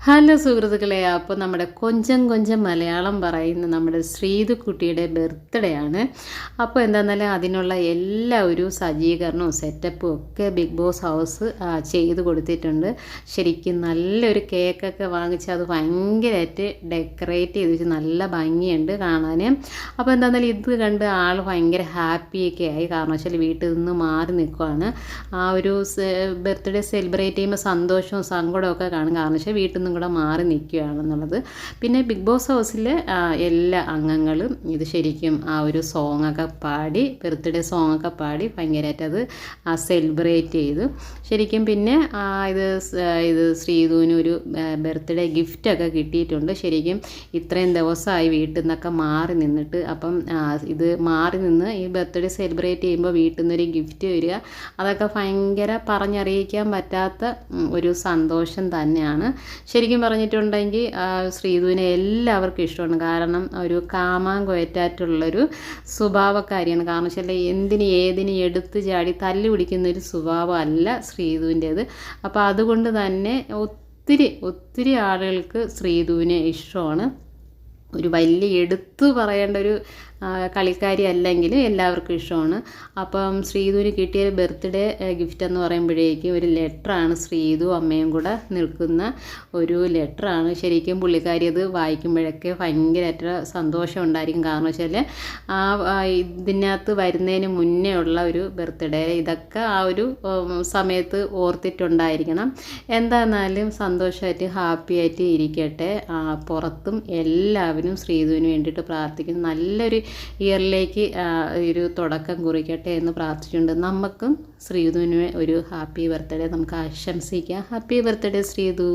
Hello സുഹൃത്തുക്കളെ, അപ്പോൾ നമ്മുടെ കൊഞ്ചം കൊഞ്ചം മലയാളം പറയുന്ന നമ്മുടെ ശ്രീതുക്കുട്ടിയുടെ ബർത്ത്ഡേ ആണ്. അപ്പോൾ എന്താണെന്നാൽ അതിനുള്ള എല്ലാ ഒരു സജ്ജീകരണവും സെറ്റപ്പും ഒക്കെ ബിഗ് ബോസ് ഹൗസ് ചെയ്ത് കൊടുത്തിട്ടുണ്ട്. ശരിക്കും നല്ലൊരു കേക്കൊക്കെ വാങ്ങിച്ച് അത് ഭയങ്കരമായിട്ട് ഡെക്കറേറ്റ് ചെയ്ത് വെച്ച് നല്ല ഭംഗിയുണ്ട് കാണാൻ. അപ്പോൾ എന്താണെന്നാൽ ഇത് കണ്ട് ആൾ ഭയങ്കര ഹാപ്പിയൊക്കെ ആയി. കാരണം വെച്ചാൽ വീട്ടിൽ നിന്ന് മാറി നിൽക്കുവാണ്. ആ ഒരു ബർത്ത്ഡേ സെലിബ്രേറ്റ് ചെയ്യുമ്പോൾ സന്തോഷവും സങ്കടവും ഒക്കെ കാണും. കാരണം വെച്ചാൽ വീട്ടിൽ നിന്നും കൂടെ മാറി നിൽക്കുകയാണെന്നുള്ളത്. പിന്നെ ബിഗ് ബോസ് ഹൗസിൽ എല്ലാ അംഗങ്ങളും ഇത് ശരിക്കും ആ ഒരു സോങ്ങൊക്കെ പാടി, ബർത്ത്ഡേ സോങ്ങൊക്കെ പാടി ഭയങ്കരമായിട്ട് അത് സെലിബ്രേറ്റ് ചെയ്തു ശരിക്കും. പിന്നെ ഇത് ശ്രീധുവിന് ഒരു ബർത്ത്ഡേ ഗിഫ്റ്റൊക്കെ കിട്ടിയിട്ടുണ്ട്. ശരിക്കും ഇത്രയും ദിവസമായി വീട്ടിൽ നിന്നൊക്കെ മാറി നിന്നിട്ട്, അപ്പം ഇത് മാറി നിന്ന് ഈ ബർത്ത്ഡേ സെലിബ്രേറ്റ് ചെയ്യുമ്പോൾ വീട്ടിൽ നിന്നൊരു ഗിഫ്റ്റ് വരിക, അതൊക്കെ ഭയങ്കര പറഞ്ഞറിയിക്കാൻ പറ്റാത്ത ഒരു സന്തോഷം തന്നെയാണ്. ശരിക്കും പറഞ്ഞിട്ടുണ്ടെങ്കിൽ ശ്രീധുവിനെ എല്ലാവർക്കും ഇഷ്ടമാണ്. കാരണം ഒരു കാമാങ്കൊയറ്റായിട്ടുള്ളൊരു സ്വഭാവക്കാരിയാണ്. കാരണം വെച്ചാൽ എന്തിന് ഏതിന് എടുത്തു ചാടി തല്ലു പിടിക്കുന്നൊരു സ്വഭാവം അല്ല ശ്രീധുവിൻ്റേത്. അപ്പോൾ അതുകൊണ്ട് തന്നെ ഒത്തിരി ആളുകൾക്ക് ശ്രീധുവിനെ ഇഷ്ടമാണ്. ഒരു വലിയ എടുത്തു പറയേണ്ട ഒരു കളിക്കാരി അല്ലെങ്കിലും എല്ലാവർക്കും ഇഷ്ടമാണ്. അപ്പം ശ്രീധുവിന് കിട്ടിയ ബർത്ത്ഡേ ഗിഫ്റ്റ് എന്ന് പറയുമ്പോഴേക്കും ഒരു ലെറ്ററാണ്. ശ്രീധു അമ്മയും കൂടെ നിൽക്കുന്ന ഒരു ലെറ്ററാണ്. ശരിക്കും പുള്ളിക്കാരി അത് വായിക്കുമ്പോഴൊക്കെ ഭയങ്കരമായിട്ട് സന്തോഷം ഉണ്ടായിരിക്കും. കാരണം വെച്ചാൽ ഇതിനകത്ത് വരുന്നതിന് മുന്നേ ഉള്ള ഒരു ബർത്ത്ഡേ ഇതൊക്കെ ആ ഒരു സമയത്ത് ഓർത്തിട്ടുണ്ടായിരിക്കണം. എന്തായിരുന്നാലും സന്തോഷമായിട്ട് ഹാപ്പിയായിട്ട് ഇരിക്കട്ടെ. പുറത്തും എല്ലാവരും ശ്രീധുവിന് വേണ്ടിയിട്ട് പ്രാർത്ഥിക്കുന്നു. നല്ലൊരു ഇയറിലേക്ക് ഒരു തുടക്കം കുറിക്കട്ടെ എന്ന് പ്രാർത്ഥിച്ചുകൊണ്ട് നമുക്കും ശ്രീധുവിന് ഒരു ഹാപ്പി ബർത്ത്ഡേ നമുക്ക് ആശംസിക്കാം. Happy birthday Sreedhu.